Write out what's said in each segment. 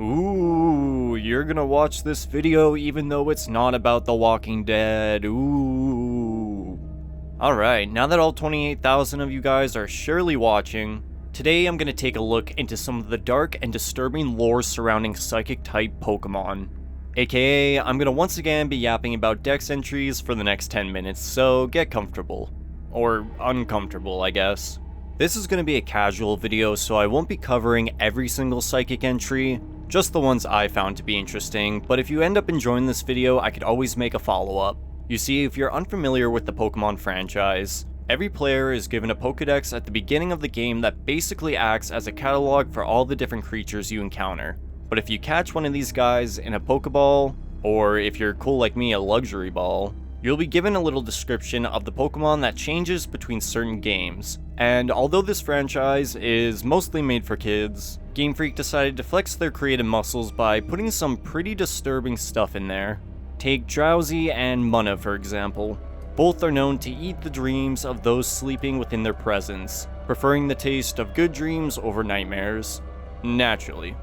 Ooh, you're gonna watch this video even though it's not about The Walking Dead. Ooh. Alright, now that all 28,000 of you guys are surely watching, today I'm gonna take a look into some of the dark and disturbing lore surrounding Psychic-type Pokémon. AKA, I'm gonna once again be yapping about Dex entries for the next 10 minutes, so get comfortable. Or uncomfortable, I guess. This is gonna be a casual video, so I won't be covering every single Psychic entry, just the ones I found to be interesting, but if you end up enjoying this video, I could always make a follow-up. You see, if you're unfamiliar with the Pokemon franchise, every player is given a Pokédex at the beginning of the game that basically acts as a catalog for all the different creatures you encounter. But if you catch one of these guys in a Pokeball, or if you're cool like me, a luxury ball, you'll be given a little description of the Pokemon that changes between certain games. And although this franchise is mostly made for kids, Game Freak decided to flex their creative muscles by putting some pretty disturbing stuff in there. Take Drowzee and Munna for example. Both are known to eat the dreams of those sleeping within their presence, preferring the taste of good dreams over nightmares. Naturally.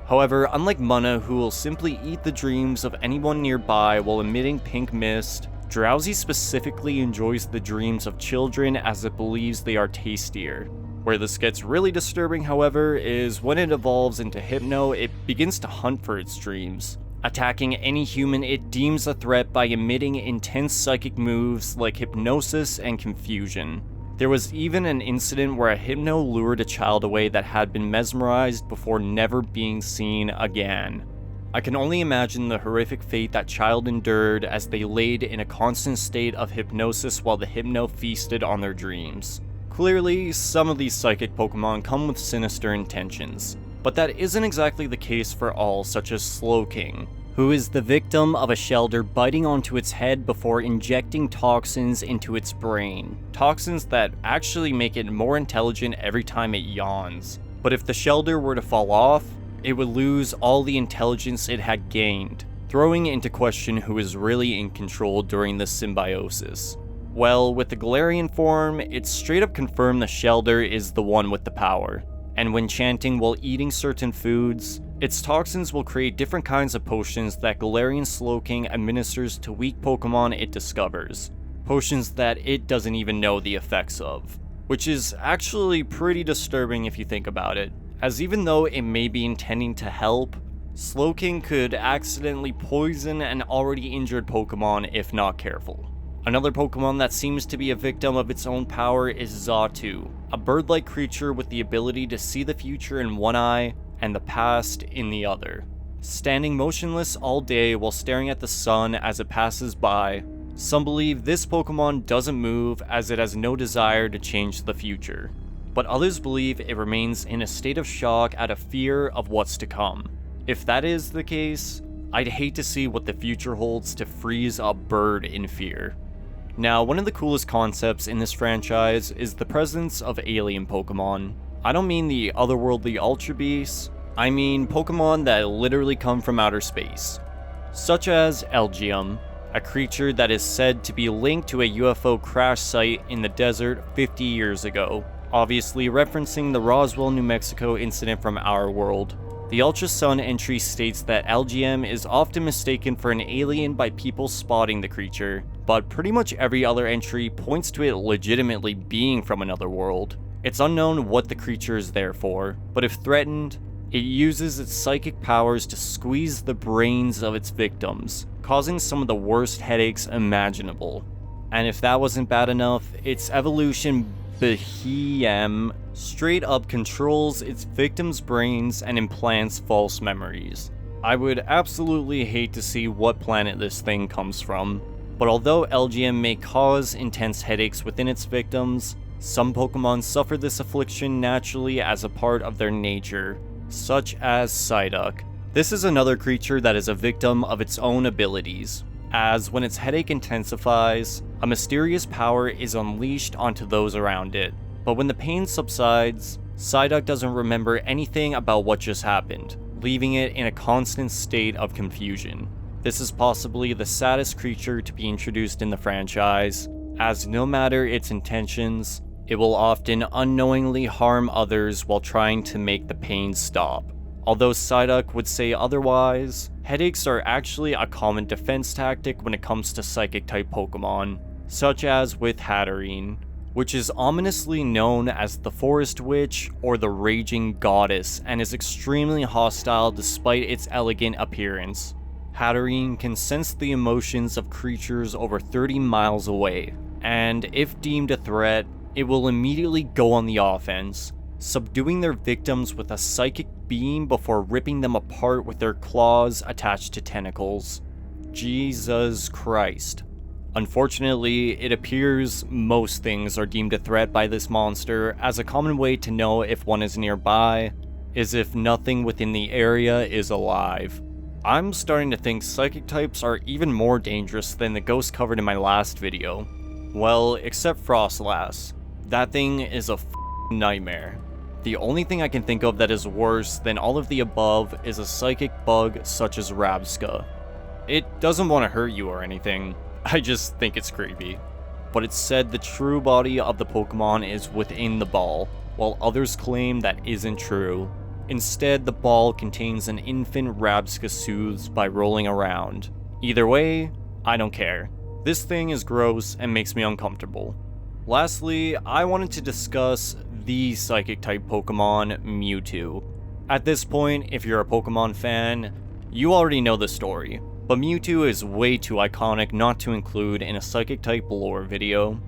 However, unlike Munna, who will simply eat the dreams of anyone nearby while emitting pink mist, Drowzee specifically enjoys the dreams of children as it believes they are tastier. Where this gets really disturbing, however, is when it evolves into Hypno, it begins to hunt for its dreams, attacking any human it deems a threat by emitting intense psychic moves like hypnosis and confusion. There was even an incident where a Hypno lured a child away that had been mesmerized before never being seen again. I can only imagine the horrific fate that child endured as they laid in a constant state of hypnosis while the Hypno feasted on their dreams. Clearly, some of these psychic Pokemon come with sinister intentions, but that isn't exactly the case for all, such as Slowking, who is the victim of a shelter biting onto its head before injecting toxins into its brain. Toxins that actually make it more intelligent every time it yawns. But if the shelter were to fall off, it would lose all the intelligence it had gained, throwing into question who is really in control during the symbiosis. Well, with the Galarian form, it's straight up confirmed the shelter is the one with the power. And when chanting while eating certain foods, its toxins will create different kinds of potions that Galarian Slowking administers to weak Pokemon it discovers. Potions that it doesn't even know the effects of. Which is actually pretty disturbing if you think about it, as even though it may be intending to help, Slowking could accidentally poison an already injured Pokemon if not careful. Another Pokemon that seems to be a victim of its own power is Zatu, a bird-like creature with the ability to see the future in one eye and the past in the other. Standing motionless all day while staring at the sun as it passes by, some believe this Pokemon doesn't move as it has no desire to change the future. But others believe it remains in a state of shock out of fear of what's to come. If that is the case, I'd hate to see what the future holds to freeze a bird in fear. Now, one of the coolest concepts in this franchise is the presence of alien Pokemon. I don't mean the otherworldly Ultra Beasts, I mean Pokemon that literally come from outer space. Such as Elgyem, a creature that is said to be linked to a UFO crash site in the desert 50 years ago, obviously referencing the Roswell, New Mexico incident from our world. The Ultra Sun entry states that Elgyem is often mistaken for an alien by people spotting the creature, but pretty much every other entry points to it legitimately being from another world. It's unknown what the creature is there for, but if threatened, it uses its psychic powers to squeeze the brains of its victims, causing some of the worst headaches imaginable. And if that wasn't bad enough, its evolution Elgyem straight up controls its victims' brains and implants false memories. I would absolutely hate to see what planet this thing comes from, but although Elgyem may cause intense headaches within its victims, some Pokemon suffer this affliction naturally as a part of their nature, such as Psyduck. This is another creature that is a victim of its own abilities, as when its headache intensifies, a mysterious power is unleashed onto those around it. But when the pain subsides, Psyduck doesn't remember anything about what just happened, leaving it in a constant state of confusion. This is possibly the saddest creature to be introduced in the franchise, as no matter its intentions, it will often unknowingly harm others while trying to make the pain stop. Although Psyduck would say otherwise, headaches are actually a common defense tactic when it comes to Psychic-type Pokémon, such as with Hatterene, which is ominously known as the Forest Witch or the Raging Goddess and is extremely hostile despite its elegant appearance. Hatterene can sense the emotions of creatures over 30 miles away, and if deemed a threat, it will immediately go on the offense, subduing their victims with a psychic beam before ripping them apart with their claws attached to tentacles. Jesus Christ. Unfortunately, it appears most things are deemed a threat by this monster, as a common way to know if one is nearby is if nothing within the area is alive. I'm starting to think psychic types are even more dangerous than the ghost covered in my last video. Well, except Frostlass. That thing is a nightmare. The only thing I can think of that is worse than all of the above is a psychic bug such as Rabsca. It doesn't want to hurt you or anything, I just think it's creepy. But it's said the true body of the Pokemon is within the ball, while others claim that isn't true. Instead, the ball contains an infant Rabsca soothes by rolling around. Either way, I don't care. This thing is gross and makes me uncomfortable. Lastly, I wanted to discuss the Psychic-type Pokemon, Mewtwo. At this point, if you're a Pokemon fan, you already know the story, but Mewtwo is way too iconic not to include in a Psychic-type lore video.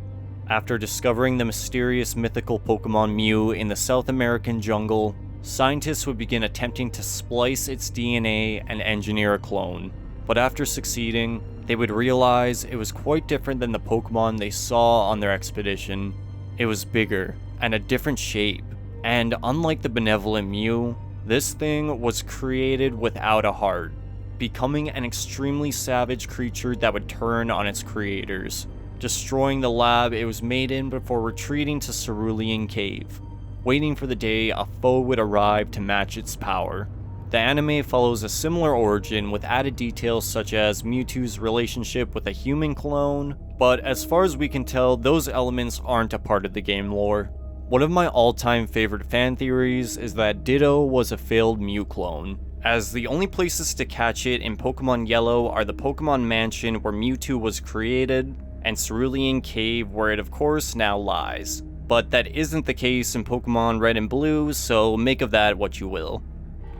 After discovering the mysterious mythical Pokemon Mew in the South American jungle, scientists would begin attempting to splice its DNA and engineer a clone, but after succeeding, they would realize it was quite different than the Pokemon they saw on their expedition. It was bigger, and a different shape, and unlike the benevolent Mew, this thing was created without a heart, becoming an extremely savage creature that would turn on its creators, destroying the lab it was made in before retreating to Cerulean Cave, waiting for the day a foe would arrive to match its power. The anime follows a similar origin with added details such as Mewtwo's relationship with a human clone, but as far as we can tell, those elements aren't a part of the game lore. One of my all-time favorite fan theories is that Ditto was a failed Mew clone, as the only places to catch it in Pokemon Yellow are the Pokemon Mansion where Mewtwo was created, and Cerulean Cave where it of course now lies. But that isn't the case in Pokemon Red and Blue, so make of that what you will.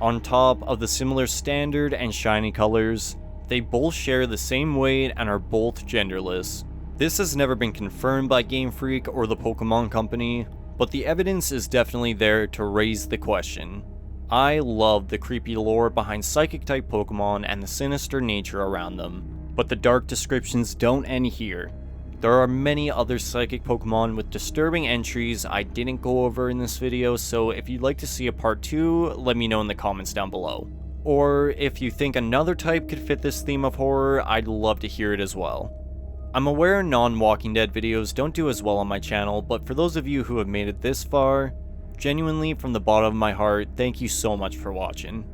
On top of the similar standard and shiny colors, they both share the same weight and are both genderless. This has never been confirmed by Game Freak or the Pokemon Company, but the evidence is definitely there to raise the question. I love the creepy lore behind Psychic-type Pokemon and the sinister nature around them, but the dark descriptions don't end here. There are many other Psychic Pokemon with disturbing entries I didn't go over in this video, so if you'd like to see a part 2, let me know in the comments down below. Or if you think another type could fit this theme of horror, I'd love to hear it as well. I'm aware non-Walking Dead videos don't do as well on my channel, but for those of you who have made it this far, genuinely from the bottom of my heart, thank you so much for watching.